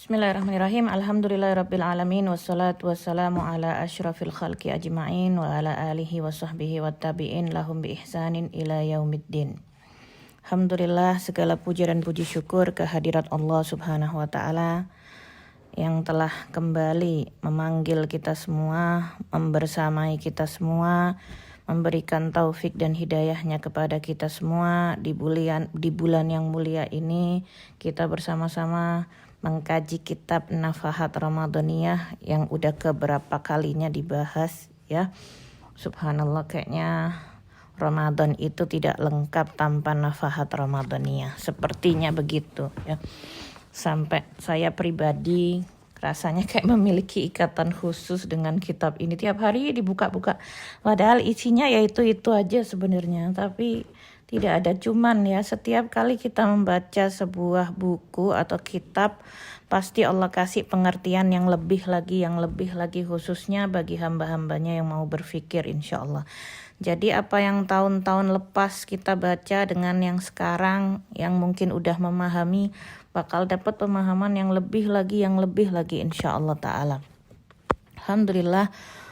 Bismillahirrahmanirrahim. Alhamdulillahirabbil alamin wassalatu wassalamu ala asyrafil khalqi ajma'in wa ala alihi wa sahbihi wattabi'in lahum bi ihsanin ila yaumiddin. Alhamdulillah, segala puja dan puji syukur kehadirat Allah Subhanahu wa taala yang telah kembali memanggil kita semua, membersamai kita semua, memberikan taufik dan hidayahnya kepada kita semua di bulan yang mulia ini. Kita bersama-sama mengkaji kitab Nafahat Ramadaniyah yang udah keberapa kalinya dibahas ya. Subhanallah, kayaknya Ramadan itu tidak lengkap tanpa Nafahat Ramadaniyah. Sepertinya begitu ya. Sampai saya pribadi rasanya kayak memiliki ikatan khusus dengan kitab ini. Tiap hari dibuka-buka. Padahal isinya ya itu aja sebenarnya. Tapi tidak ada cuman ya. Setiap kali kita membaca sebuah buku atau kitab, pasti Allah kasih pengertian yang lebih lagi khususnya bagi hamba-hambanya yang mau berfikir insya Allah. Jadi apa yang tahun-tahun lepas kita baca dengan yang sekarang yang mungkin udah memahami, bakal dapat pemahaman yang lebih lagi insya Allah ta'ala. Alhamdulillah,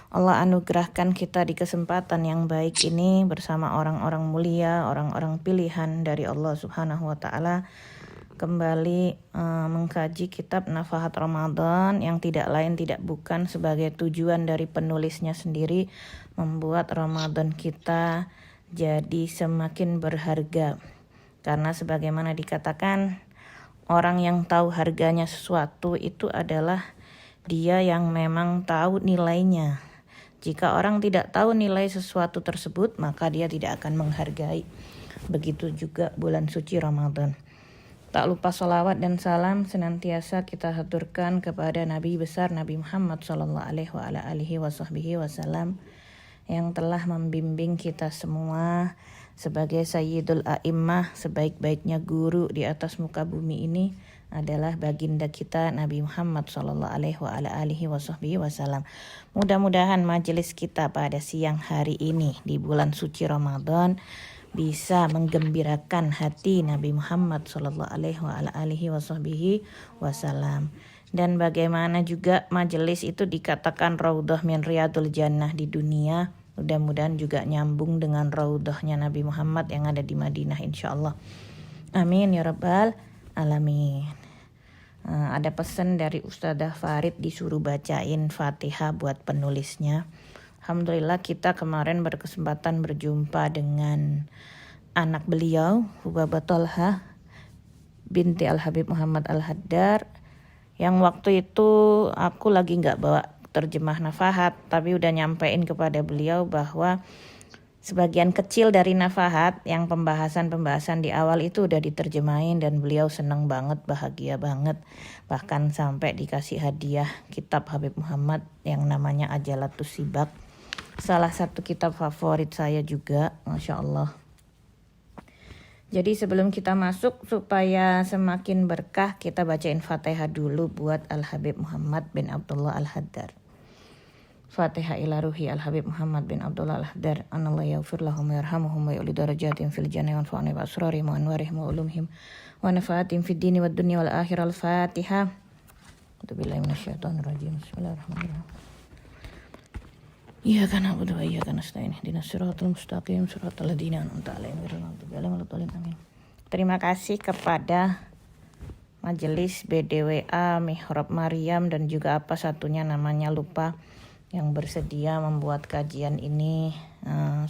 Allah anugerahkan kita di kesempatan yang baik ini bersama orang-orang mulia, orang-orang pilihan dari Allah Subhanahu wa ta'ala, kembali mengkaji kitab Nafahat Ramadan yang tidak lain tidak bukan sebagai tujuan dari penulisnya sendiri membuat Ramadan kita jadi semakin berharga. Karena sebagaimana dikatakan, orang yang tahu harganya sesuatu itu adalah dia yang memang tahu nilainya. Jika orang tidak tahu nilai sesuatu tersebut, maka dia tidak akan menghargai. Begitu juga bulan suci Ramadan. Tak lupa salawat dan salam senantiasa kita haturkan kepada Nabi besar Nabi Muhammad SAW yang telah membimbing kita semua sebagai Sayyidul A'immah, sebaik-baiknya guru di atas muka bumi ini adalah baginda kita Nabi Muhammad SAW. Mudah-mudahan majelis kita pada siang hari ini di bulan suci Ramadan bisa menggembirakan hati Nabi Muhammad SAW. Dan bagaimana juga majelis itu dikatakan raudhah min riyadul jannah di dunia, mudah-mudahan juga nyambung dengan raudhahnya Nabi Muhammad yang ada di Madinah insyaallah. Amin ya rabbal alamin. Ada pesan dari Ustadzah Farid disuruh bacain Fatihah buat penulisnya. Alhamdulillah, kita kemarin berkesempatan berjumpa dengan anak beliau, Hubabah Tolha binti Al-Habib Muhammad Al-Haddar, yang waktu itu aku lagi gak bawa terjemah Nafahat, tapi udah nyampein kepada beliau bahwa sebagian kecil dari Nafahat yang pembahasan di awal itu udah diterjemahin, dan beliau senang banget, bahagia banget. Bahkan sampai dikasih hadiah kitab Habib Muhammad yang namanya Ajalatus Sibak. Salah satu kitab favorit saya juga, Masya Allah. Jadi sebelum kita masuk, supaya semakin berkah, kita bacain Fatihah dulu buat Al-Habib Muhammad bin Abdullah Al-Haddar. Fatihah ila ruhi Al-Habib Muhammad bin Abdullah Al-Haddar. Anallahu yaghfir lahum wa yarhamuhum wa yu'li darajatin fil jannah wa anfa'na bi asrarihim wa anwarihim wa ulumihim wa nafaatihim fid dini wad dunya wal akhirah. Al-Fatihah. A'udzubillahi minasyaitonir rajim. Bismillahirrahmanirrahim. Iyyaka na'budu wa iyyaka nasta'in. Ihdinas siratal mustaqim, siratal ladzina an'amta 'alaihim ghairil maghdubi 'alaihim waladdallin. Amin. Terima kasih kepada Majelis BDWA Mihrab Maryam dan juga apa satunya namanya lupa yang bersedia membuat kajian ini.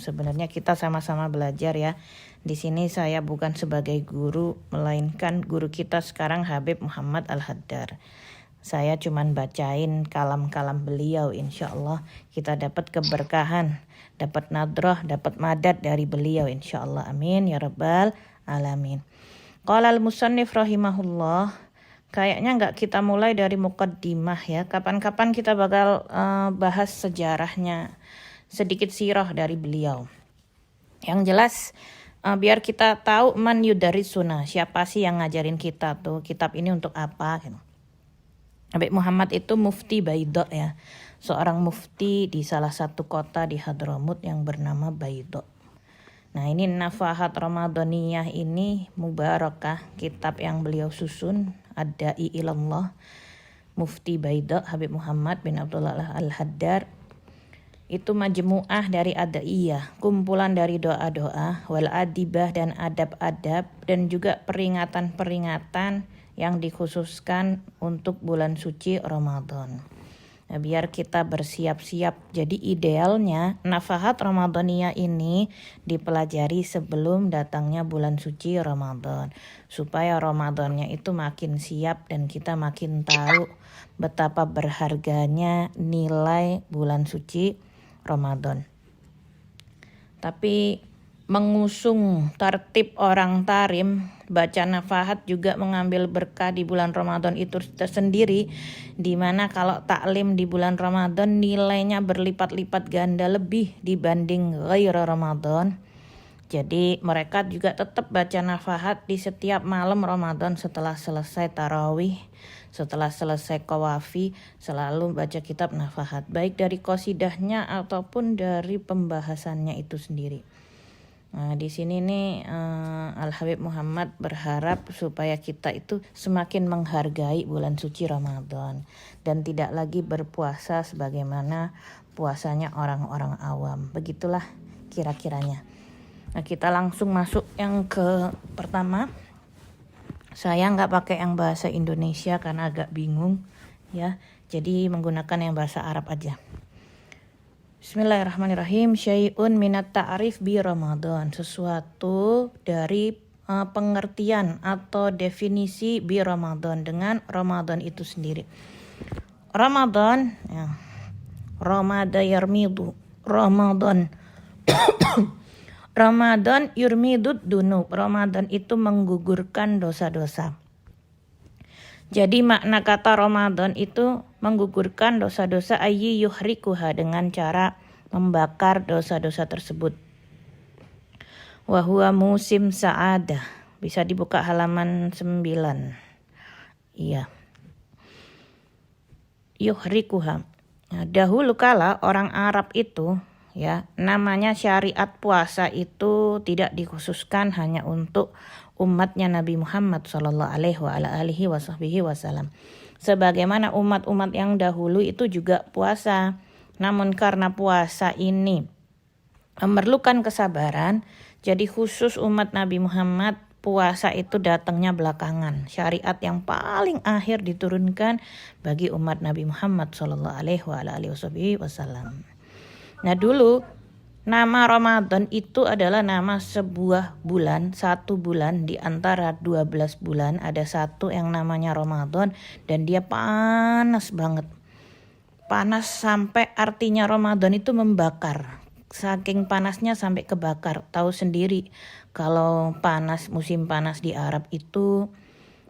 Sebenarnya kita sama-sama belajar ya. Di sini saya bukan sebagai guru, melainkan guru kita sekarang Habib Muhammad Al-Haddar. Saya cuman bacain kalam-kalam beliau, insya Allah kita dapat keberkahan, dapat nadrah, dapat madad dari beliau insya Allah. Amin ya rabbal alamin. Qala al-musannif rahimahullah. Kayaknya enggak kita mulai dari muqaddimah ya. Kapan-kapan kita bakal bahas sejarahnya, sedikit sirah dari beliau. Yang jelas biar kita tahu man yudarisuna, siapa sih yang ngajarin kita tuh kitab ini untuk apa gitu. Habib Muhammad itu mufti Baidho ya, seorang mufti di salah satu kota di Hadramut yang bernama Baidho. Nah ini Nafahat Ramadaniyah ini mubarakah, kitab yang beliau susun, Ad-Da'i Ilallah, Mufti Baida Habib Muhammad bin Abdullah Al-Haddad. Itu majmu'ah dari adaiyah, kumpulan dari doa-doa, wal adibah dan adab-adab, dan juga peringatan-peringatan yang dikhususkan untuk bulan suci Ramadan. Nah, biar kita bersiap-siap. Jadi idealnya nafahat Ramadaniyah ini dipelajari sebelum datangnya bulan suci Ramadan, supaya Ramadannya itu makin siap dan kita makin tahu betapa berharganya nilai bulan suci Ramadan. Tapi mengusung tertib orang tarim, baca nafahat juga mengambil berkah di bulan Ramadan itu tersendiri, di mana kalau taklim di bulan Ramadan nilainya berlipat-lipat ganda lebih dibanding ghaira Ramadan. Jadi mereka juga tetap baca nafahat di setiap malam Ramadan setelah selesai tarawih, setelah selesai qawafi, selalu baca kitab nafahat, baik dari qasidahnya ataupun dari pembahasannya itu sendiri. Nah, di sini nih Al Habib Muhammad berharap supaya kita itu semakin menghargai bulan suci Ramadan dan tidak lagi berpuasa sebagaimana puasanya orang-orang awam. Begitulah kira-kiranya. Nah, kita langsung masuk yang ke pertama. Saya nggak pakai yang bahasa Indonesia karena agak bingung ya. Jadi menggunakan yang bahasa Arab aja. Bismillahirrahmanirrahim. Syai'un minat ta'rif bi Ramadan. Sesuatu dari pengertian atau definisi bi Ramadan, dengan Ramadan itu sendiri. Ramadan ya. Ramadan yarmidu. Ramadan Ramadan yurmidud dunub. Ramadan itu menggugurkan dosa-dosa. Jadi makna kata Ramadan itu menggugurkan dosa-dosa, ayyi yuhrikuha, dengan cara membakar dosa-dosa tersebut. Wa huwa musim sa'adah. Bisa dibuka halaman 9. Iya. Yuhrikuha. Nah, dahulu kala orang Arab itu ya, namanya syariat puasa itu tidak dikhususkan hanya untuk umatnya Nabi Muhammad sallallahu alaihi wasallam. Sebagaimana umat-umat yang dahulu itu juga puasa. Namun karena puasa ini memerlukan kesabaran, jadi khusus umat Nabi Muhammad puasa itu datangnya belakangan. Syariat yang paling akhir diturunkan bagi umat Nabi Muhammad sallallahu alaihi wasallam. Nah, dulu nama Ramadan itu adalah nama sebuah bulan, satu bulan di antara 12 bulan. Ada satu yang namanya Ramadan dan dia panas banget. Panas sampai artinya Ramadan itu membakar. Saking panasnya sampai kebakar. Tahu sendiri kalau panas, musim panas di Arab itu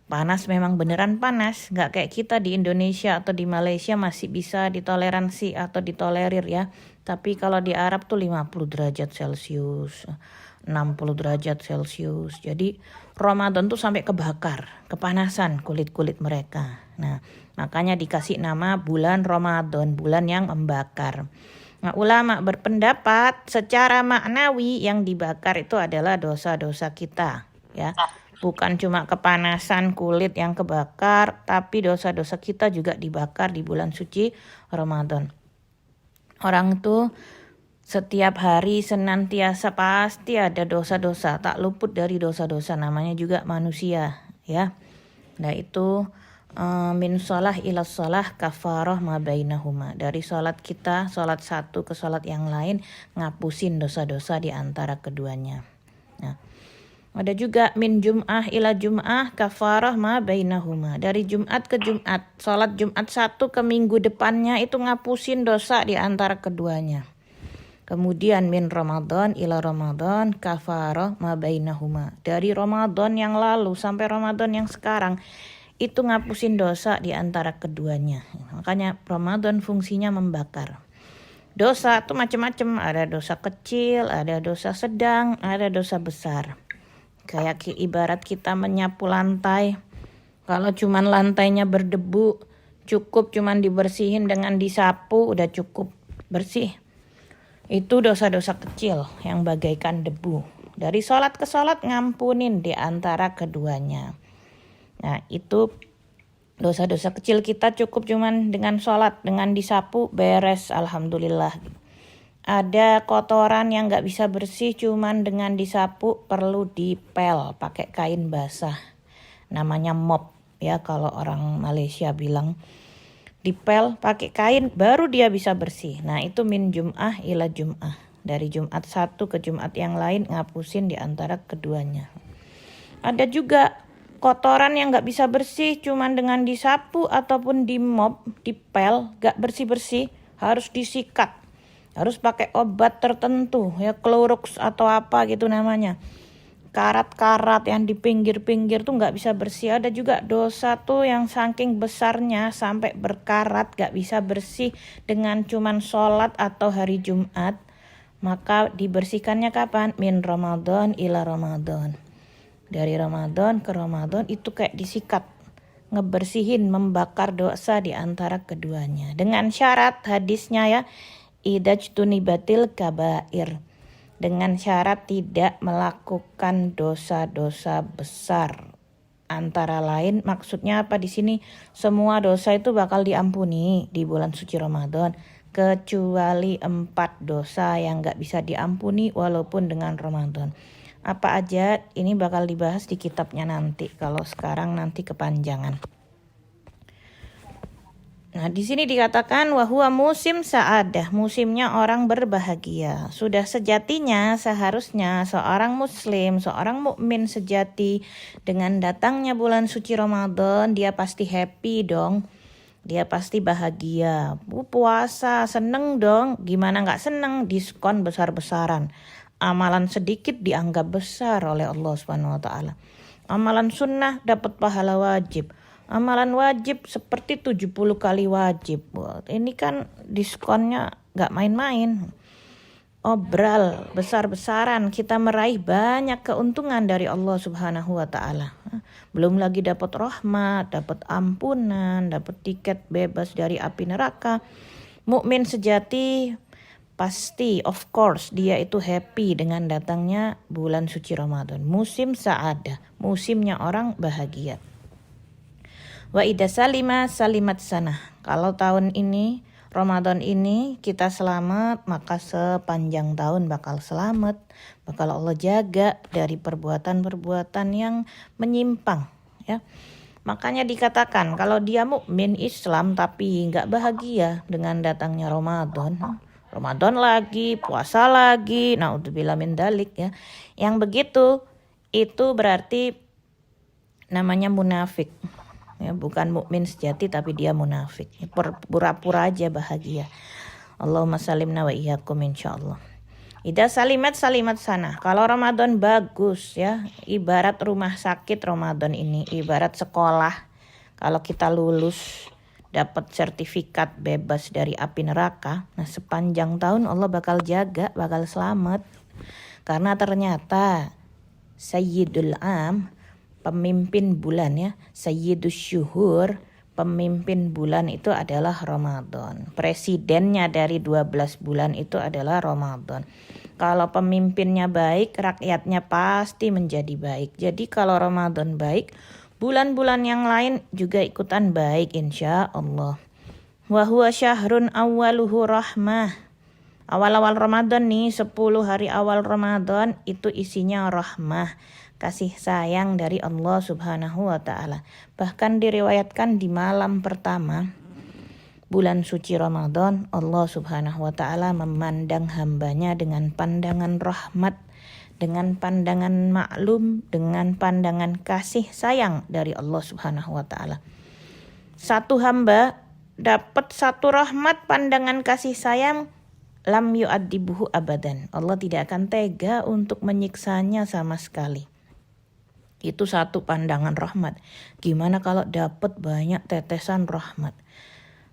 panas, memang beneran panas. Gak kayak kita di Indonesia atau di Malaysia masih bisa ditoleransi atau ditolerir ya. Tapi kalau di Arab tuh 50 derajat Celcius, 60 derajat Celcius. Jadi Ramadan tuh sampai kebakar, kepanasan kulit-kulit mereka. Nah, makanya dikasih nama bulan Ramadan, bulan yang membakar. Nah, ulama berpendapat secara maknawi yang dibakar itu adalah dosa-dosa kita, ya. Bukan cuma kepanasan kulit yang kebakar, tapi dosa-dosa kita juga dibakar di bulan suci Ramadan. Orang tuh setiap hari senantiasa pasti ada dosa-dosa, tak luput dari dosa-dosa, namanya juga manusia ya. Nah itu min shalah ila shalah kafarah ma bainahuma. Dari salat kita, salat satu ke salat yang lain, ngapusin dosa-dosa di antara keduanya. Nah, ada juga min jum'ah ila jum'ah kafarah ma bainahuma. Dari Jumat ke Jumat, salat Jumat satu ke minggu depannya itu ngapusin dosa di antara keduanya. Kemudian min Ramadan ila Ramadan kafarah ma bainahuma. Dari Ramadan yang lalu sampai Ramadan yang sekarang itu ngapusin dosa di antara keduanya. Makanya Ramadan fungsinya membakar. Dosa itu macam-macam, ada dosa kecil, ada dosa sedang, ada dosa besar. Kayak ibarat kita menyapu lantai. Kalau cuman lantainya berdebu, cukup cuman dibersihin dengan disapu, udah cukup bersih. Itu dosa-dosa kecil yang bagaikan debu. Dari sholat ke sholat ngampunin di antara keduanya. Nah itu Dosa-dosa kecil kita cukup cuman dengan sholat, dengan disapu beres, alhamdulillah. Ada kotoran yang nggak bisa bersih cuman dengan disapu, perlu dipel pakai kain basah. Namanya mop ya, kalau orang Malaysia bilang. Dipel pakai kain baru dia bisa bersih. Nah itu min jum'ah ila jum'ah. Dari Jumat satu ke Jumat yang lain ngapusin di antara keduanya. Ada juga kotoran yang gak bisa bersih cuman dengan disapu ataupun di mop, dipel, gak bersih-bersih, harus disikat. Harus pakai obat tertentu ya, Clorox atau apa gitu namanya. Karat-karat yang di pinggir-pinggir tuh nggak bisa bersih. Ada juga dosa tuh yang saking besarnya sampai berkarat nggak bisa bersih dengan cuman sholat atau hari Jumat. Maka dibersihkannya kapan? Min Ramadan ila Ramadan. Dari Ramadan ke Ramadan itu kayak disikat. Ngebersihin, membakar dosa di antara keduanya. Dengan syarat hadisnya ya, idajtunibatil kabair. Dengan syarat tidak melakukan dosa-dosa besar. Antara lain maksudnya apa di sini? Semua dosa itu bakal diampuni di bulan suci Ramadan, kecuali 4 dosa yang gak bisa diampuni walaupun dengan Ramadan. Apa aja? Ini bakal dibahas di kitabnya nanti. Kalau sekarang nanti kepanjangan. Nah, di sini dikatakan wahwa musim sa'adah, musimnya orang berbahagia. Sudah sejatinya seharusnya seorang muslim, seorang mukmin sejati dengan datangnya bulan suci Ramadan, dia pasti happy dong. Dia pasti bahagia. Puasa seneng dong. Gimana nggak seneng? Diskon besar-besaran. Amalan sedikit dianggap besar oleh Allah Subhanahu wa taala. Amalan sunnah dapat pahala wajib. Amalan wajib seperti 70 kali wajib. Wah, ini kan diskonnya gak main-main. Obral besar-besaran, kita meraih banyak keuntungan dari Allah Subhanahu wa taala. Belum lagi dapat rahmat, dapat ampunan, dapat tiket bebas dari api neraka. Mukmin sejati pasti of course dia itu happy dengan datangnya bulan suci Ramadan. Musim sa'adah, musimnya orang bahagia. Wa idza salima salimat sana. Kalau tahun ini, Ramadan ini kita selamat, maka sepanjang tahun bakal selamat. Bakal Allah jaga dari perbuatan-perbuatan yang menyimpang, ya. Makanya dikatakan kalau dia mukmin Islam tapi enggak bahagia dengan datangnya Ramadan. Ramadan lagi, puasa lagi, naudzubillah min dalik ya. Yang begitu itu berarti namanya munafik. Ya, bukan mukmin sejati tapi dia munafik. Pura-pura aja bahagia. Allahumma salimna wa iyyakum insyaallah. Ida salimat sana. Kalau Ramadan bagus ya, ibarat rumah sakit Ramadan ini, ibarat sekolah. Kalau kita lulus dapat sertifikat bebas dari api neraka, nah sepanjang tahun Allah bakal jaga, bakal selamat. Karena ternyata Sayyidul Am, pemimpin bulan ya, Sayyidus Syuhur, pemimpin bulan itu adalah Ramadan. Presidennya dari 12 bulan itu adalah Ramadan. Kalau pemimpinnya baik, rakyatnya pasti menjadi baik. Jadi kalau Ramadan baik, bulan-bulan yang lain juga ikutan baik insya Allah. Wa huwa syahrun awwaluhu rahmah. Awal-awal Ramadan nih, 10 hari awal Ramadan itu isinya rahmah, kasih sayang dari Allah Subhanahu wa taala. Bahkan diriwayatkan di malam pertama bulan suci Ramadan, Allah Subhanahu wa taala memandang hambanya dengan pandangan rahmat, dengan pandangan maklum, dengan pandangan kasih sayang dari Allah Subhanahu wa taala. Satu hamba dapat satu rahmat, pandangan kasih sayang, lam yu'adzibuhu abadan. Allah tidak akan tega untuk menyiksanya sama sekali. Itu satu pandangan rahmat. Gimana kalau dapat banyak tetesan rahmat?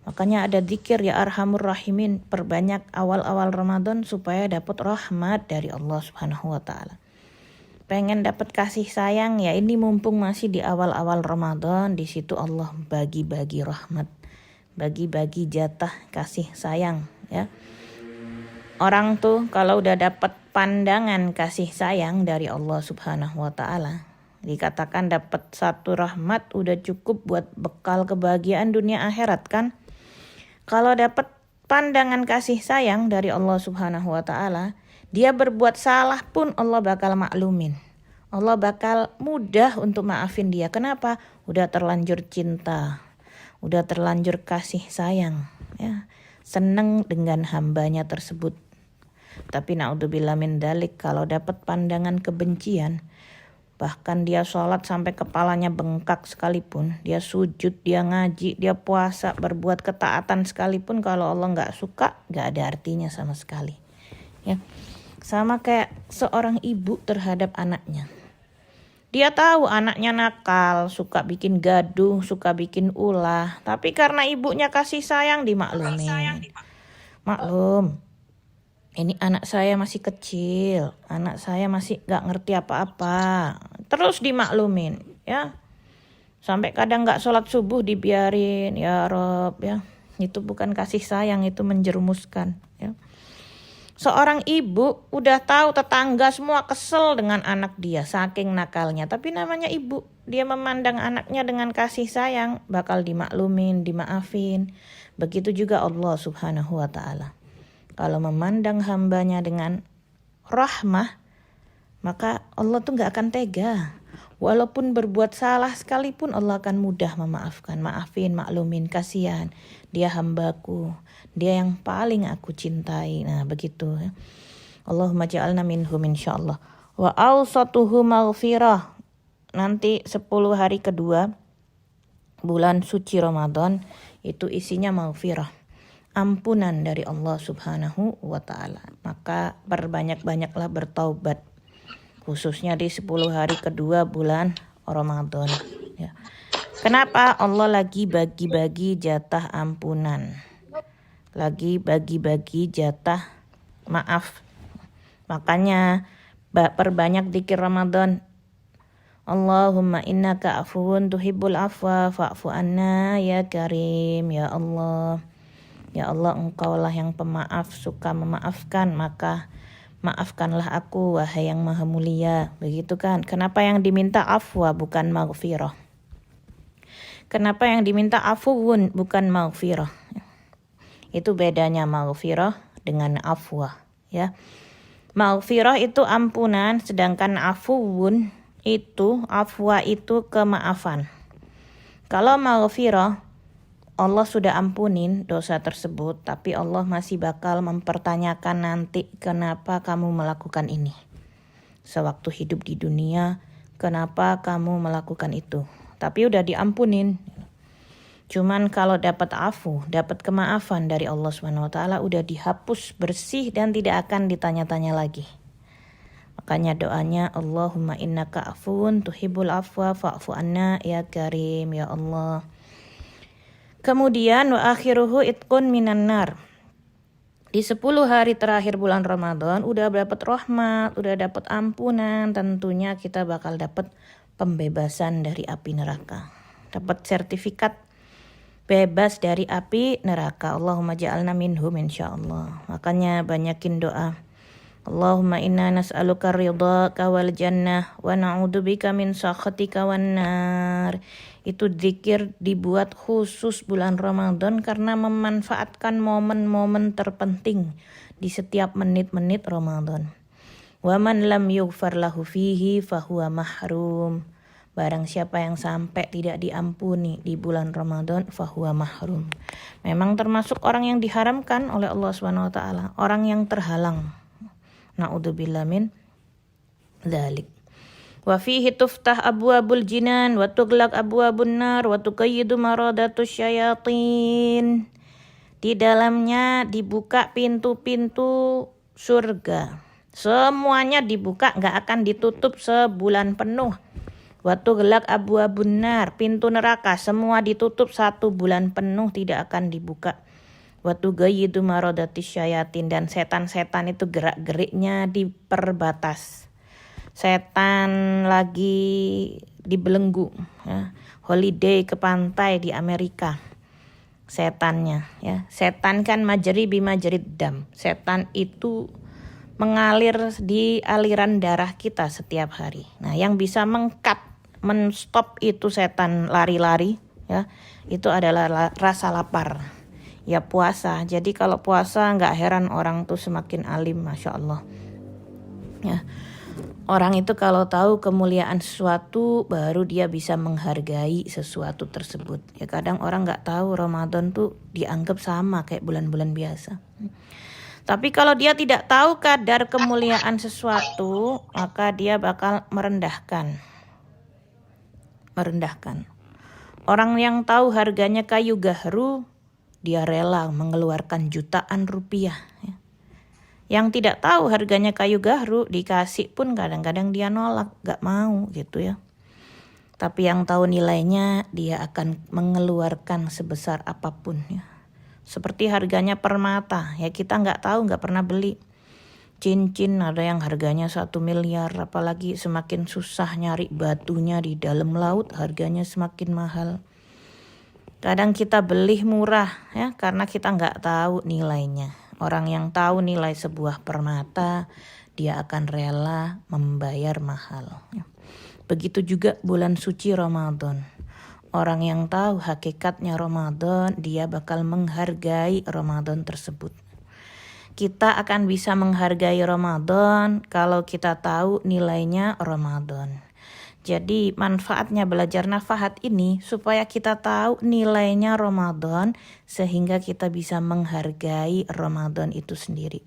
Makanya ada zikir ya Arhamur Rahimin, perbanyak awal-awal Ramadan supaya dapat rahmat dari Allah Subhanahu wa taala. Pengen dapat kasih sayang ya, ini mumpung masih di awal-awal Ramadan, di situ Allah bagi-bagi rahmat, bagi-bagi jatah kasih sayang ya. Orang tuh kalau udah dapat pandangan kasih sayang dari Allah Subhanahu wa taala, Dikatakan dapat satu rahmat udah cukup buat bekal kebahagiaan dunia akhirat kan. Kalau dapat pandangan kasih sayang dari Allah Subhanahu wa taala, dia berbuat salah pun Allah bakal maklumin. Allah bakal mudah untuk maafin dia. Kenapa? Udah terlanjur cinta. Udah terlanjur kasih sayang, ya. Seneng dengan hambanya tersebut. Tapi naudzubillah min dalik, kalau dapat pandangan kebencian, bahkan dia sholat sampai kepalanya bengkak sekalipun, dia sujud, dia ngaji, dia puasa, berbuat ketaatan sekalipun, kalau Allah nggak suka, nggak ada artinya sama sekali. Ya, sama kayak seorang ibu terhadap anaknya. Dia tahu anaknya nakal, suka bikin gaduh, suka bikin ulah, tapi karena ibunya kasih sayang dimaklumin. Maklum, ini anak saya masih kecil, anak saya masih gak ngerti apa-apa. Terus dimaklumin, ya. Sampai kadang gak sholat subuh dibiarin, ya Rob, ya. Itu bukan kasih sayang, itu menjerumuskan, ya. Seorang ibu udah tahu tetangga semua kesel dengan anak dia, saking nakalnya. Tapi namanya ibu, dia memandang anaknya dengan kasih sayang, bakal dimaklumin, dimaafin. Begitu juga Allah Subhanahu wa ta'ala. Kalau memandang hambanya dengan rahmah, maka Allah tuh gak akan tega. Walaupun berbuat salah sekalipun Allah akan mudah memaafkan. Maafin, maklumin, kasihan. Dia hambaku, dia yang paling aku cintai. Nah begitu. Allahumma ja'alna minhum insyaallah. Wa awsatuhu maghfirah. Nanti 10 hari kedua bulan suci Ramadan itu isinya maghfirah, ampunan dari Allah Subhanahu wa ta'ala. Maka berbanyak-banyaklah bertaubat, khususnya di 10 hari kedua bulan Ramadan, ya. Kenapa? Allah lagi bagi-bagi jatah ampunan, lagi bagi-bagi jatah maaf. Makanya perbanyak zikir Ramadan. Allahumma innaka afuwun tuhibbul afwa fa'fu anna ya karim. Ya Allah, ya Allah, engkaulah yang pemaaf, suka memaafkan, maka maafkanlah aku wahai yang maha mulia. Begitu kan? Kenapa yang diminta afwa bukan maghfirah? Kenapa yang diminta afuwun bukan maghfirah? Itu bedanya maghfirah dengan afwa, ya. Maghfirah itu ampunan, sedangkan afuwun itu, afwa itu kemaafan. Kalau maghfirah, Allah sudah ampunin dosa tersebut, tapi Allah masih bakal mempertanyakan nanti, kenapa kamu melakukan ini? Sewaktu hidup di dunia, kenapa kamu melakukan itu? Tapi udah diampunin. Cuman kalau dapat afu, dapat kemaafan dari Allah SWT, udah dihapus bersih dan tidak akan ditanya-tanya lagi. Makanya doanya, Allahumma innaka afuwun tuhibbul afwa fa'fu anna ya karim. Ya Allah. Kemudian wa akhiruhu itqun minan nar. Di 10 hari terakhir bulan Ramadan udah dapat rahmat, udah dapat ampunan, tentunya kita bakal dapat pembebasan dari api neraka. Dapat sertifikat bebas dari api neraka. Allahumma ja'alna minhum insyaallah. Makanya banyakin doa. Allahumma inna nas'aluka ridhaka wal jannah wa na'udzubika min sakhatika wan nar. Itu zikir dibuat khusus bulan Ramadan karena memanfaatkan momen-momen terpenting di setiap menit-menit Ramadan. Wa man lam yughfar lahu fihi fahuwa mahrum. Barang siapa yang sampai tidak diampuni di bulan Ramadan, fahuwa mahrum. Memang termasuk orang yang diharamkan oleh Allah SWT, orang yang terhalang. Na'udzubillah min dzalik. Wa fihi tuftah abwabul jinan wa tughlaq abwabun nar wa tuqayyidu maradatus syayatin. Di dalamnya dibuka pintu-pintu surga. Semuanya dibuka, gak akan ditutup sebulan penuh. Wa tughlaq abwabun nar, pintu neraka semua ditutup 1 bulan penuh, tidak akan dibuka. Wa tuqayyidu maradatis syayatin, dan setan-setan itu gerak-geriknya diperbatas. Setan lagi dibelenggu, ya. Holiday ke pantai di Amerika. Setannya, ya. Setan kan majri bimajrid dam. Setan itu mengalir di aliran darah kita setiap hari. Nah, yang bisa mengkat menstop itu setan lari-lari ya, itu adalah rasa lapar. Ya puasa. Jadi kalau puasa nggak heran orang tuh semakin alim, masya Allah. Ya. Orang itu kalau tahu kemuliaan sesuatu baru dia bisa menghargai sesuatu tersebut. Ya kadang orang nggak tahu Ramadan tuh dianggap sama kayak bulan-bulan biasa. Tapi kalau dia tidak tahu kadar kemuliaan sesuatu, maka dia bakal merendahkan. Orang yang tahu harganya kayu gahru, dia rela mengeluarkan jutaan rupiah. Yang tidak tahu harganya kayu gahru, dikasih pun kadang-kadang dia nolak, gak mau gitu ya. Tapi yang tahu nilainya, dia akan mengeluarkan sebesar apapun ya. Seperti harganya permata, ya kita nggak tahu, nggak pernah beli. Cincin ada yang harganya 1 miliar, apalagi semakin susah nyari batunya di dalam laut, harganya semakin mahal. Kadang kita beli murah ya, karena kita nggak tahu nilainya. Orang yang tahu nilai sebuah permata, dia akan rela membayar mahal. Begitu juga bulan suci Ramadan. Orang yang tahu hakikatnya Ramadan, dia bakal menghargai Ramadan tersebut. Kita akan bisa menghargai Ramadan kalau kita tahu nilainya Ramadan. Jadi manfaatnya belajar nafahat ini supaya kita tahu nilainya Ramadan sehingga kita bisa menghargai Ramadan itu sendiri.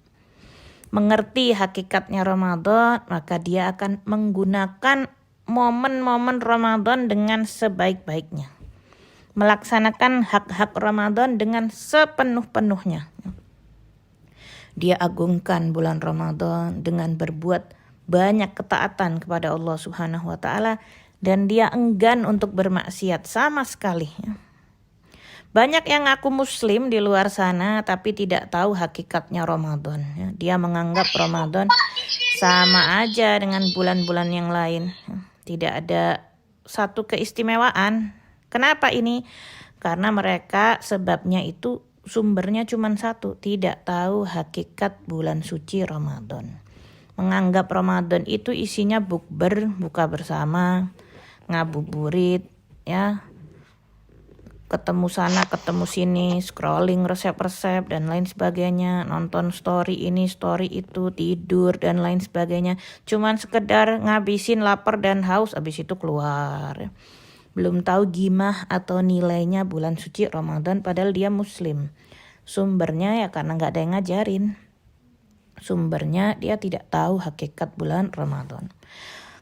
Mengerti hakikatnya Ramadan, maka dia akan menggunakan momen-momen Ramadan dengan sebaik-baiknya. Melaksanakan hak-hak Ramadan dengan sepenuh-penuhnya. Dia agungkan bulan Ramadan dengan berbuat banyak ketaatan kepada Allah Subhanahu wa taala dan dia enggan untuk bermaksiat sama sekali. Banyak yang ngaku muslim di luar sana tapi tidak tahu hakikatnya Ramadan. Dia menganggap Ramadan sama aja dengan bulan-bulan yang lain. Tidak ada satu keistimewaan. Kenapa ini? Karena mereka sebabnya itu sumbernya cuma satu. Tidak tahu hakikat bulan suci Ramadan. Menganggap Ramadan itu isinya bukber, buka bersama, ngabuburit, ya, ketemu sana, ketemu sini, scrolling resep-resep dan lain sebagainya, nonton story ini, story itu, tidur dan lain sebagainya. Cuman sekedar ngabisin lapar dan haus, habis itu keluar. Belum tahu gimah atau nilainya bulan suci Ramadan padahal dia muslim. Sumbernya ya karena gak ada yang ngajarin. Sumbernya dia tidak tahu hakikat bulan Ramadan.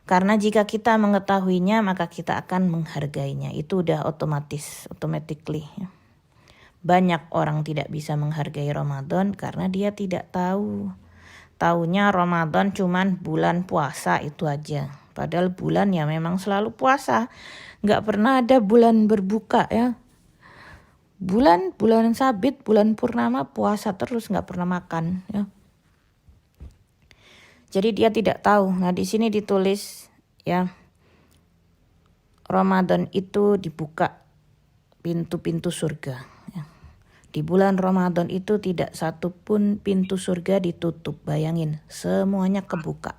Karena jika kita mengetahuinya maka kita akan menghargainya. Itu udah automatically. Banyak orang tidak bisa menghargai Ramadan karena dia tidak tahu. Taunya Ramadan cuman bulan puasa itu aja. Padahal bulan ya memang selalu puasa. Gak pernah ada bulan berbuka ya. Bulan sabit, bulan purnama puasa terus, gak pernah makan ya. Jadi dia tidak tahu. Nah di sini ditulis ya, Ramadan itu dibuka pintu-pintu surga. Ya. Di bulan Ramadan itu tidak satu pun pintu surga ditutup. Bayangin, semuanya kebuka.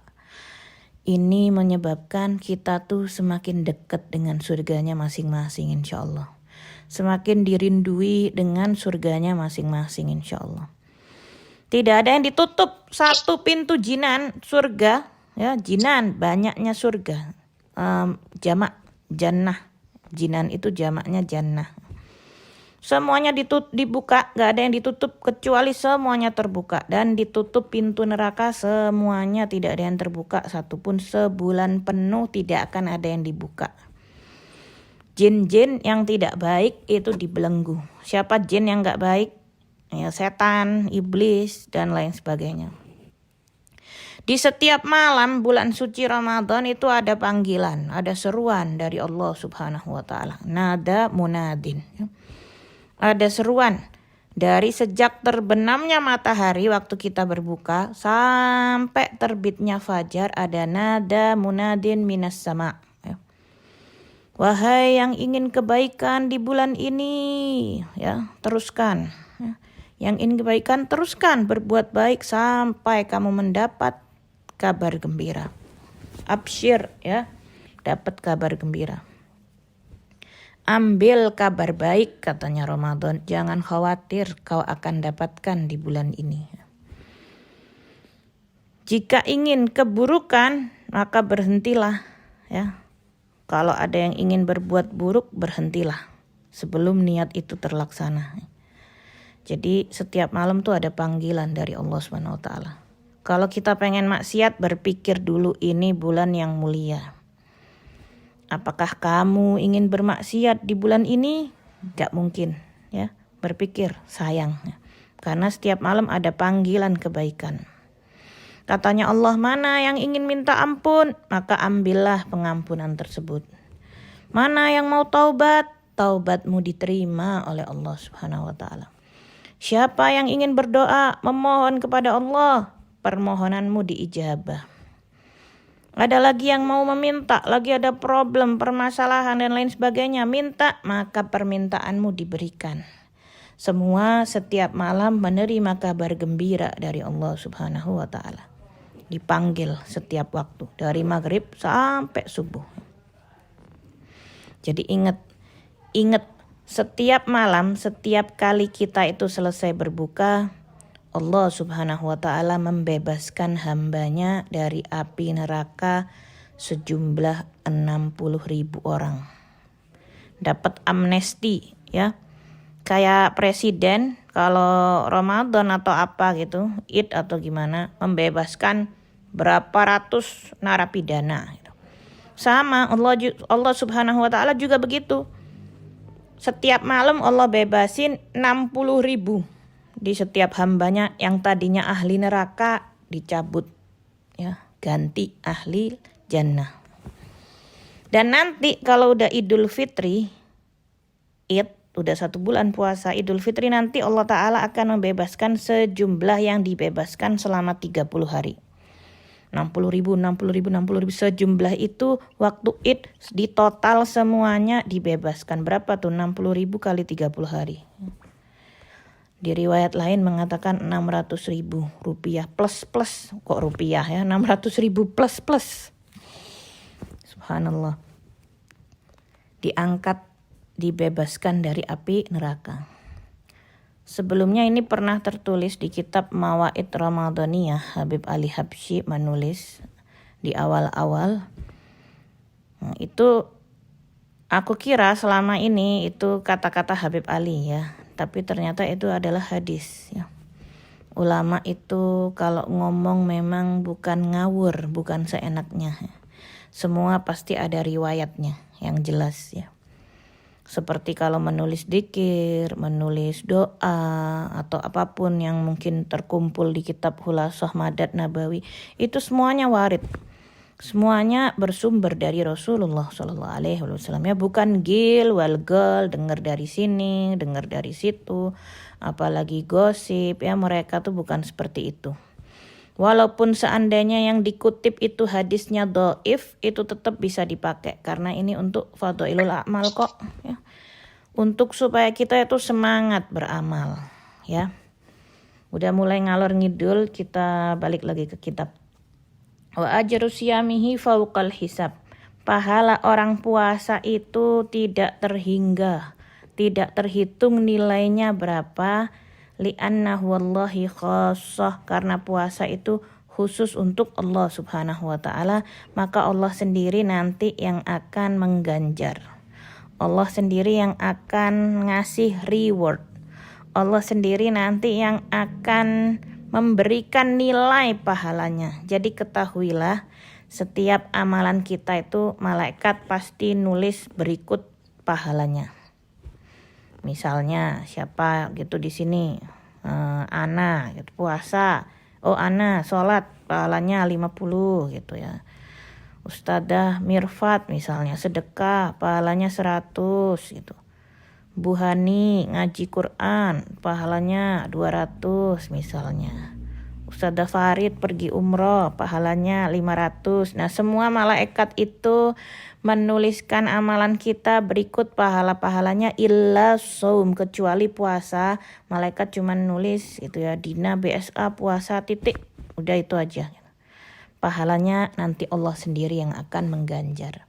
Ini menyebabkan kita tuh semakin dekat dengan surganya masing-masing insya Allah. Semakin dirindui dengan surganya masing-masing insya Allah. Tidak ada yang ditutup, satu pintu jinan surga ya, jinan banyaknya surga, jamak jannah, jinan itu jamaknya jannah. Semuanya dibuka, gak ada yang ditutup kecuali semuanya terbuka. Dan ditutup pintu neraka semuanya, tidak ada yang terbuka satupun. Sebulan penuh tidak akan ada yang dibuka. Jin-jin yang tidak baik itu dibelenggu. Siapa jin yang gak baik? Ya, setan, iblis, dan lain sebagainya. Di setiap malam bulan suci Ramadan itu ada panggilan, ada seruan dari Allah Subhanahu wa taala. Nada munadin. Ada seruan dari sejak terbenamnya matahari waktu kita berbuka sampai terbitnya fajar, ada nada munadin minas sama. Wahai yang ingin kebaikan di bulan ini, ya, teruskan. Yang ingin kebaikan teruskan berbuat baik sampai kamu mendapat kabar gembira. Absyir ya. dapat kabar gembira. Ambil kabar baik, katanya Ramadan. Jangan khawatir, kau akan dapatkan di bulan ini. Jika ingin keburukan, maka berhentilah. Ya, kalau ada yang ingin berbuat buruk, berhentilah sebelum niat itu terlaksana. Jadi setiap malam tuh ada panggilan dari Allah Subhanahu Wa Taala. Kalau kita pengen maksiat, berpikir dulu ini bulan yang mulia. Apakah kamu ingin bermaksiat di bulan ini? Gak mungkin, ya. Berpikir, sayang. Karena setiap malam ada panggilan kebaikan. Katanya Allah, mana yang ingin minta ampun? Maka ambillah pengampunan tersebut. Mana yang mau taubat? Taubatmu diterima oleh Allah Subhanahu Wa Taala. Siapa yang ingin berdoa, memohon kepada Allah, permohonanmu diijabah. Ada lagi yang mau meminta, lagi ada problem, permasalahan dan lain sebagainya, minta, maka permintaanmu diberikan. Semua setiap malam menerima kabar gembira dari Allah Subhanahu Wa Taala. Dipanggil setiap waktu, dari maghrib sampai subuh. Jadi ingat, setiap malam, setiap kali kita itu selesai berbuka, Allah Subhanahu Wa Taala membebaskan hambanya dari api neraka sejumlah 60.000 orang. Dapat amnesti, ya. Kayak presiden kalau Ramadan atau apa gitu, Id atau gimana, membebaskan berapa ratus narapidana. Sama Allah Subhanahu Wa Taala juga begitu. Setiap malam Allah bebasin 60.000. Di setiap hambanya yang tadinya ahli neraka dicabut, ya, ganti ahli jannah. Dan nanti kalau udah Idul Fitri, Id, udah 1 bulan puasa Idul Fitri, nanti Allah Ta'ala akan membebaskan sejumlah yang dibebaskan selama 30 hari. 60.000, sejumlah itu waktu Id di total semuanya dibebaskan. Berapa tuh 60.000 kali 30 hari? Di riwayat lain mengatakan 600.000 rupiah plus, kok rupiah ya, 600.000 plus. Subhanallah. Diangkat, dibebaskan dari api neraka. Sebelumnya ini pernah tertulis di kitab Mawaid Ramadaniyah, Habib Ali Habsyi menulis di awal-awal. Itu aku kira selama ini itu kata-kata Habib Ali, ya. Tapi ternyata itu adalah hadis, ya. Ulama itu kalau ngomong memang bukan ngawur, bukan seenaknya. Semua pasti ada riwayatnya yang jelas, ya. Seperti kalau menulis dzikir, menulis doa, atau apapun yang mungkin terkumpul di kitab Hulasah Madad Nabawi, itu semuanya warid. Semuanya bersumber dari Rasulullah SAW. Ya, bukan gil wal gel, dengar dari sini, dengar dari situ, apalagi gosip, ya, mereka tuh bukan seperti itu. Walaupun seandainya yang dikutip itu hadisnya dhaif, itu tetap bisa dipakai karena ini untuk fadhailul a'mal kok, ya. Untuk supaya kita itu semangat beramal, ya. Udah mulai ngalor ngidul, kita balik lagi ke kitab. Wa ajru siyamihi fauqal hisab. Pahala orang puasa itu tidak terhingga, tidak terhitung nilainya berapa. Li'annahu wallahi khassah, karena puasa itu khusus untuk Allah Subhanahu Wa Taala, maka Allah sendiri nanti yang akan mengganjar. Allah sendiri yang akan ngasih reward. Allah sendiri nanti yang akan memberikan nilai pahalanya. Jadi ketahuilah, setiap amalan kita itu malaikat pasti nulis berikut pahalanya. Misalnya siapa gitu di sini, Ana gitu, puasa, oh Ana sholat pahalanya 50 gitu, ya. Ustadzah Mirfat misalnya sedekah pahalanya 100 gitu. Bu Hani ngaji Quran pahalanya 200 misalnya. Ustadzah Farid pergi umroh pahalanya 500. Nah, semua malaikat itu menuliskan amalan kita berikut pahala-pahalanya illa shaum, kecuali puasa. Malaikat cuma nulis gitu, ya, Dina BSA puasa titik. Udah itu aja. Pahalanya nanti Allah sendiri yang akan mengganjar.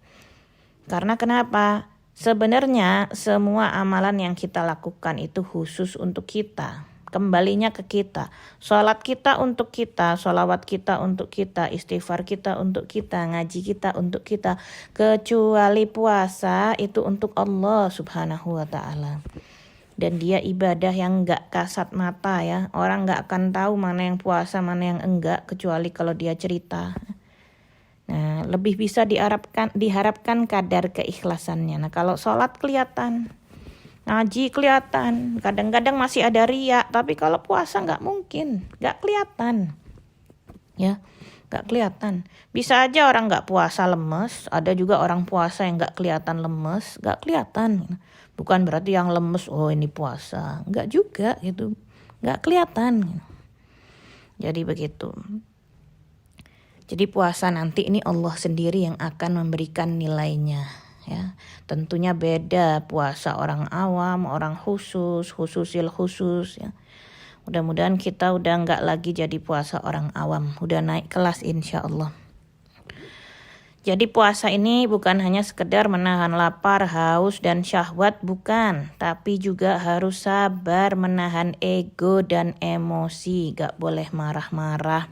Karena kenapa? Sebenarnya semua amalan yang kita lakukan itu khusus untuk kita. Kembalinya ke kita. Sholat kita untuk kita, sholawat kita untuk kita, istighfar kita untuk kita, ngaji kita untuk kita. Kecuali puasa itu untuk Allah subhanahu wa ta'ala. Dan dia ibadah yang enggak kasat mata ya. Orang enggak akan tahu mana yang puasa, mana yang enggak, kecuali kalau dia cerita. Nah, lebih bisa diharapkan kadar keikhlasannya. Nah, kalau sholat kelihatan, ngaji kelihatan, kadang-kadang masih ada riya, tapi kalau puasa nggak mungkin, nggak kelihatan, ya, nggak kelihatan. Bisa aja orang nggak puasa lemes, ada juga orang puasa yang nggak kelihatan lemes, nggak kelihatan. Bukan berarti yang lemes, oh ini puasa, nggak juga gitu, nggak kelihatan. Jadi begitu. Jadi puasa nanti ini Allah sendiri yang akan memberikan nilainya. Ya, tentunya beda puasa orang awam, orang khususil khusus ya. Mudah-mudahan kita udah nggak lagi jadi puasa orang awam, udah naik kelas insya Allah. Jadi puasa ini bukan hanya sekedar menahan lapar, haus dan syahwat, bukan, tapi juga harus sabar menahan ego dan emosi, gak boleh marah-marah.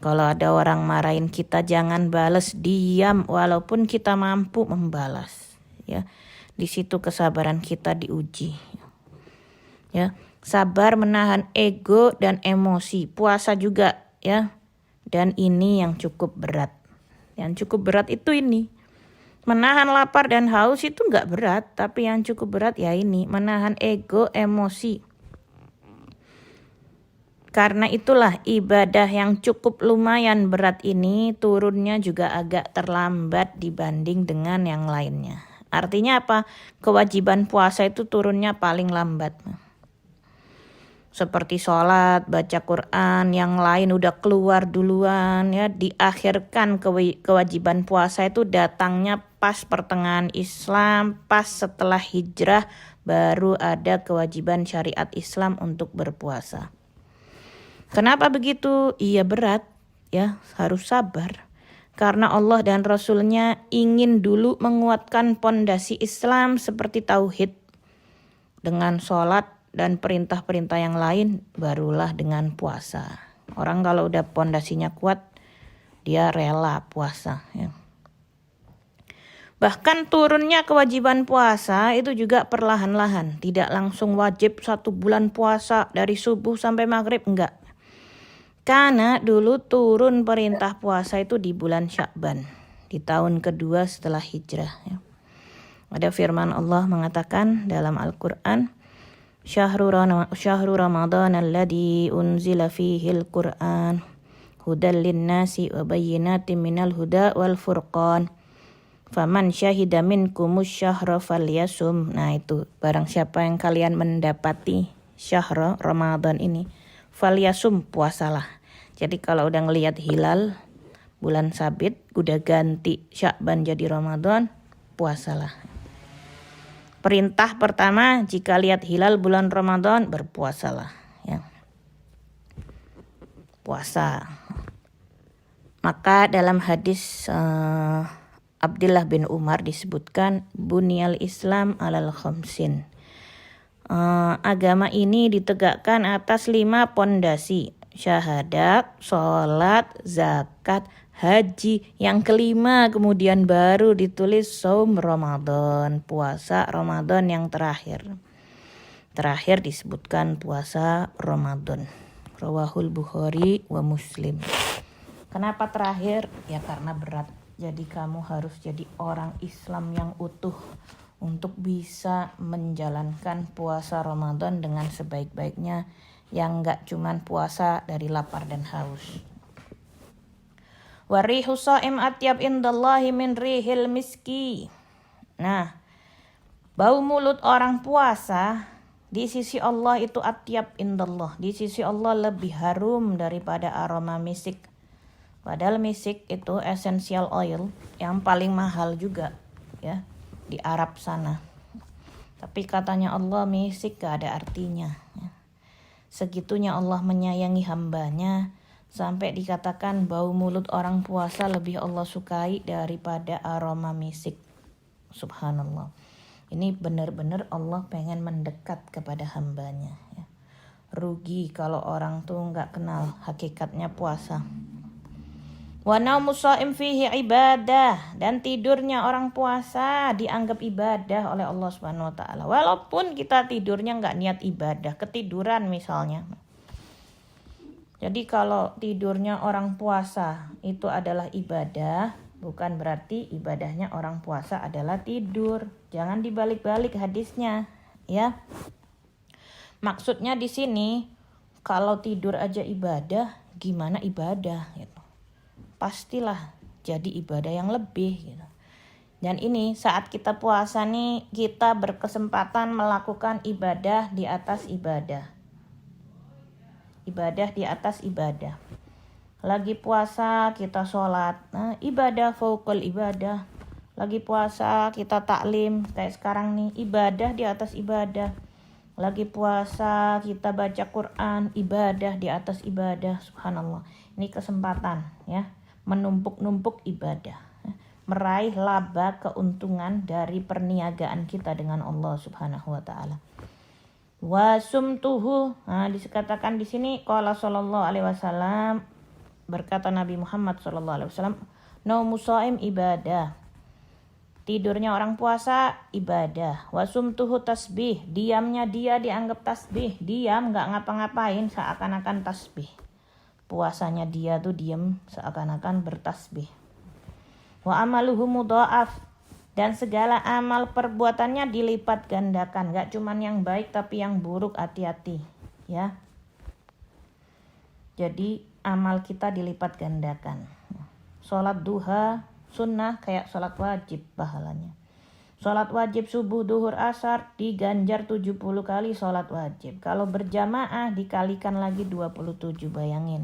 Kalau ada orang marahin kita jangan balas, diam walaupun kita mampu membalas. Ya, di situ kesabaran kita diuji. Ya, sabar menahan ego dan emosi. Puasa juga ya. Dan ini yang cukup berat. Yang cukup berat itu ini. Menahan lapar dan haus itu enggak berat, tapi yang cukup berat ya ini, menahan ego, emosi. Karena itulah ibadah yang cukup lumayan berat ini turunnya juga agak terlambat dibanding dengan yang lainnya. Artinya apa? Kewajiban puasa itu turunnya paling lambat. Seperti sholat, baca Quran, yang lain udah keluar duluan ya. Diakhirkan kewajiban puasa itu datangnya pas pertengahan Islam, pas setelah hijrah baru ada kewajiban syariat Islam untuk berpuasa. Kenapa begitu? Iya berat ya, harus sabar. Karena Allah dan Rasulnya ingin dulu menguatkan pondasi Islam seperti tauhid. Dengan sholat dan perintah-perintah yang lain barulah dengan puasa. Orang kalau udah pondasinya kuat, dia rela puasa ya. Bahkan turunnya kewajiban puasa itu juga perlahan-lahan. Tidak langsung wajib 1 bulan puasa dari subuh sampai maghrib, enggak. Karena dulu turun perintah puasa itu di bulan Sya'ban, di tahun kedua setelah hijrah ya. Ada firman Allah mengatakan dalam Al-Quran, Syahru Ramadan alladhi unzila fihil Qur'an hudal linnasi wa bayyinatin minal huda wal furqan faman syahida minkumus syahra falyasum. Nah itu, barang siapa yang kalian mendapati syahra Ramadan ini, falyasum, puasalah. Jadi kalau udah ngelihat hilal bulan sabit, udah ganti Sya'ban jadi Ramadan, puasalah. Perintah pertama, jika lihat hilal bulan Ramadan, berpuasalah ya. Puasa. Maka dalam hadis Abdullah bin Umar disebutkan bunyal Islam alal khamsin. Agama ini ditegakkan atas 5 pondasi: syahadat, sholat, zakat, haji. Yang kelima kemudian baru ditulis saum Ramadan, puasa Ramadan yang terakhir. Terakhir disebutkan puasa Ramadan. Rawahul Bukhari wa Muslim. Kenapa terakhir? Ya karena berat. Jadi kamu harus jadi orang Islam yang utuh untuk bisa menjalankan puasa Ramadan dengan sebaik-baiknya, yang enggak cuman puasa dari lapar dan haus. Warihu sha'im atyab indallahi min rihil miski. Nah, bau mulut orang puasa di sisi Allah itu atyab indallah. Di sisi Allah lebih harum daripada aroma misik. Padahal misik itu essential oil yang paling mahal juga ya di Arab sana. Tapi katanya Allah misik gak ada artinya ya. Segitunya Allah menyayangi hambanya sampai dikatakan bau mulut orang puasa lebih Allah sukai daripada aroma misik. Subhanallah. Ini benar-benar Allah pengen mendekat kepada hambanya ya. Rugi kalau orang tuh nggak kenal hakikatnya puasa. Wa naumu shaim fihi ibadah, dan tidurnya orang puasa dianggap ibadah oleh Allah Subhanahu wa taala. Walaupun kita tidurnya nggak niat ibadah, ketiduran misalnya. Jadi kalau tidurnya orang puasa itu adalah ibadah, bukan berarti ibadahnya orang puasa adalah tidur. Jangan dibalik-balik hadisnya, ya. Maksudnya di sini kalau tidur aja ibadah, gimana ibadah gitu. Pastilah jadi ibadah yang lebih gitu. Dan ini saat kita puasa nih, kita berkesempatan melakukan ibadah di atas ibadah. Ibadah di atas ibadah. Lagi puasa kita sholat, ibadah fauqul ibadah. Lagi puasa kita taklim, kayak sekarang nih, ibadah di atas ibadah. Lagi puasa kita baca Quran, ibadah di atas ibadah. Subhanallah. Ini kesempatan ya, menumpuk-numpuk ibadah, meraih laba keuntungan dari perniagaan kita dengan Allah Subhanahu wa taala. Wasumtuhu, dikatakan di sini qala sallallahu alaihi wasallam, berkata Nabi Muhammad sallallahu alaihi wasallam, naumu shaim ibadah. Tidurnya orang puasa ibadah. Wasumtuhu tasbih, diamnya dia dianggap tasbih. Diam enggak ngapa-ngapain seakan-akan tasbih. Puasanya dia tuh diam seakan-akan bertasbih. Wa amaluhu mudha'af, dan segala amal perbuatannya dilipat gandakan. Enggak cuman yang baik tapi yang buruk, hati-hati ya. Jadi amal kita dilipat gandakan. Salat duha sunnah kayak sholat wajib pahalanya. Sholat wajib subuh, duhur, asar diganjar 70 kali sholat wajib. Kalau berjamaah dikalikan lagi 27, bayangin.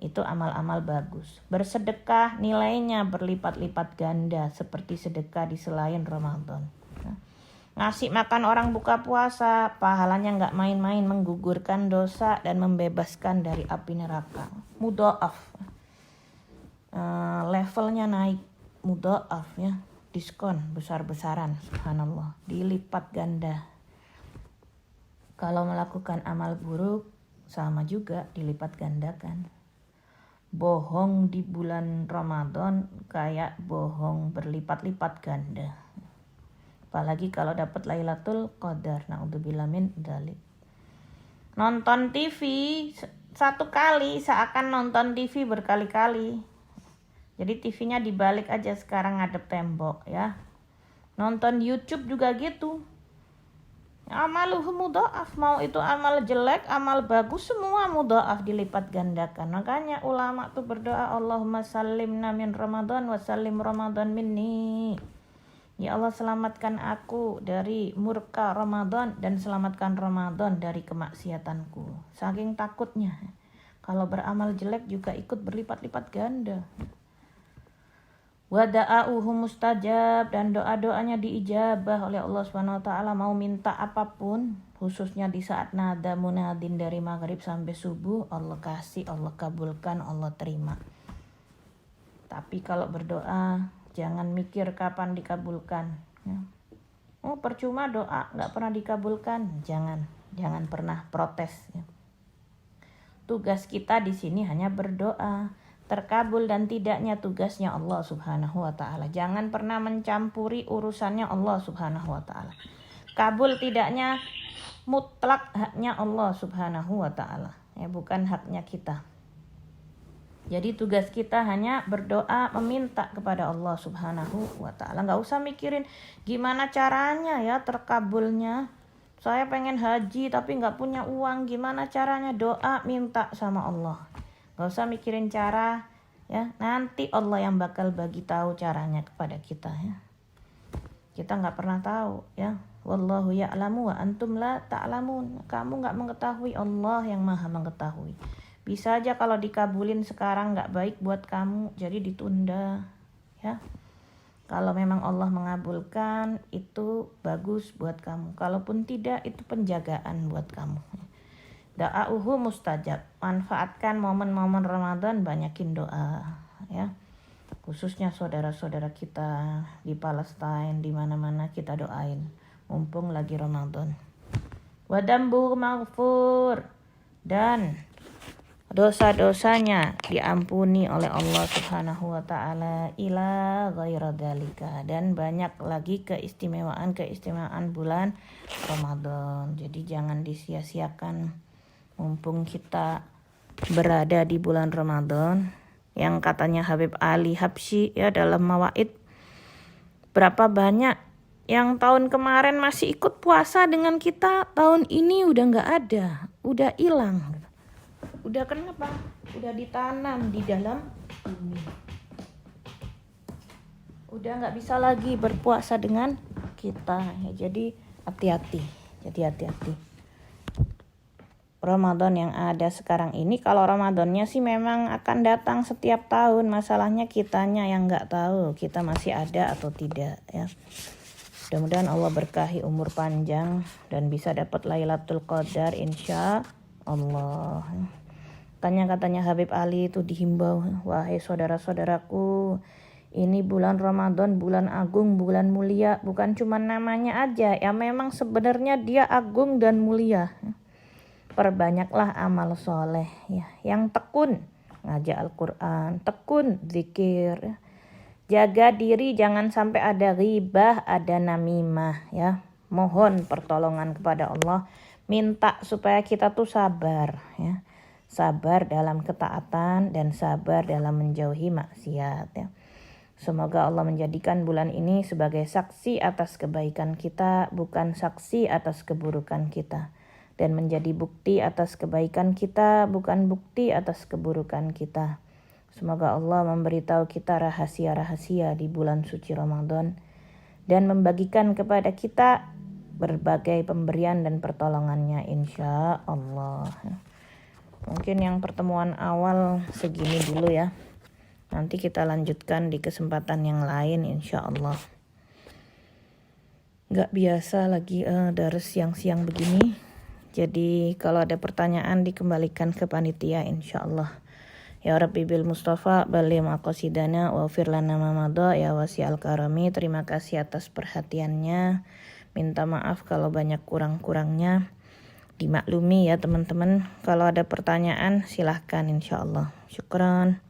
Itu amal-amal bagus. Bersedekah nilainya berlipat-lipat ganda seperti sedekah di selain Ramadan. Ngasih makan orang buka puasa, pahalanya gak main-main, menggugurkan dosa dan membebaskan dari api neraka. Mudha'af. Levelnya naik, mudha'af ya, diskon besar-besaran, subhanallah, dilipat ganda. Kalau melakukan amal buruk sama juga dilipat gandakan. Bohong di bulan Ramadan kayak bohong berlipat-lipat ganda. Apalagi kalau dapat Lailatul Qadar, naudzubillah min dzalik. Nonton TV satu kali seakan nonton TV berkali-kali. Jadi TV-nya dibalik aja sekarang ngadep tembok ya. Nonton YouTube juga gitu. Amaluhu mudha'af, mau itu amal jelek, amal bagus, semua mudha'af, dilipat gandakan. Makanya ulama tuh berdoa, Allahumma sallimna min Ramadan wa sallim Ramadan minni. Ya Allah, selamatkan aku dari murka Ramadan dan selamatkan Ramadan dari kemaksiatanku. Saking takutnya kalau beramal jelek juga ikut berlipat-lipat ganda. Wa da'auhu mustajab, dan doa-doanya diijabah oleh Allah Subhanahu wa taala. Mau minta apapun, khususnya di saat nada munadin dari maghrib sampai subuh, Allah kasih, Allah kabulkan, Allah terima. Tapi kalau berdoa jangan mikir kapan dikabulkan ya. Oh percuma doa nggak pernah dikabulkan, jangan pernah protes ya. Tugas kita di sini hanya berdoa. Terkabul dan tidaknya tugasnya Allah Subhanahu wa taala. Jangan pernah mencampuri urusannya Allah Subhanahu wa taala. Kabul tidaknya mutlak haknya Allah Subhanahu wa taala, ya, bukan haknya kita. Jadi tugas kita hanya berdoa, meminta kepada Allah Subhanahu wa taala. Enggak usah mikirin gimana caranya ya terkabulnya. Saya pengen haji tapi enggak punya uang, gimana caranya? Doa, minta sama Allah. Gak usah mikirin cara ya, nanti Allah yang bakal bagi tahu caranya kepada kita ya. Kita nggak pernah tahu ya. Wallahu ya'lamu wa antum la ta'lamun. Kamu nggak mengetahui, Allah yang maha mengetahui. Bisa aja kalau dikabulin sekarang nggak baik buat kamu, jadi ditunda ya. Kalau memang Allah mengabulkan itu bagus buat kamu. Kalaupun tidak, itu penjagaan buat kamu. Da'auhu mustajab. Manfaatkan momen-momen Ramadan, banyakin doa ya. khususnya saudara-saudara kita di Palestina, di mana-mana kita doain mumpung lagi Ramadan. Wa dambu maghfur, dan dosa-dosanya diampuni oleh Allah Subhanahu wa taala ila ghaira dzalika, dan banyak lagi keistimewaan bulan Ramadan. Jadi jangan disia-siakan mumpung kita berada di bulan Ramadan. Yang katanya Habib Ali Habsyi ya dalam Mawaid, berapa banyak yang tahun kemarin masih ikut puasa dengan kita, tahun ini udah nggak ada, udah hilang. Udah kenapa? Udah ditanam di dalam bumi. Udah nggak bisa lagi berpuasa dengan kita. Ya, jadi hati-hati. Ramadan yang ada sekarang ini, kalau Ramadannya sih memang akan datang setiap tahun. Masalahnya kitanya yang nggak tahu kita masih ada atau tidak ya. Mudah-mudahan Allah berkahi umur panjang dan bisa dapat Lailatul Qadar insya Allah. Katanya Habib Ali itu dihimbau, wahai saudara-saudaraku, ini bulan Ramadan, bulan agung, bulan mulia, bukan cuma namanya aja ya, memang sebenarnya dia agung dan mulia. Perbanyaklah amal soleh ya, yang tekun ngajak Al-Quran, tekun zikir ya. Jaga diri jangan sampai ada ghibah, ada namimah ya. Mohon pertolongan kepada Allah, minta supaya kita tuh sabar ya. Sabar dalam ketaatan dan sabar dalam menjauhi maksiat ya. Semoga Allah menjadikan bulan ini sebagai saksi atas kebaikan kita, bukan saksi atas keburukan kita. Dan menjadi bukti atas kebaikan kita, bukan bukti atas keburukan kita. Semoga Allah memberitahu kita rahasia-rahasia di bulan suci Ramadan dan membagikan kepada kita berbagai pemberian dan pertolongannya insya Allah. Mungkin yang pertemuan awal segini dulu ya. Nanti kita lanjutkan di kesempatan yang lain insya Allah. Gak biasa lagi dari siang-siang begini. Jadi kalau ada pertanyaan dikembalikan ke panitia insya Allah. Ya Rabbi bil Mustafa balli maqasidana wa firlana mamada ya wasi'al karami. Terima kasih atas perhatiannya. Minta maaf kalau banyak kurang-kurangnya. Dimaklumi ya teman-teman. Kalau ada pertanyaan silahkan insya Allah. Syukran.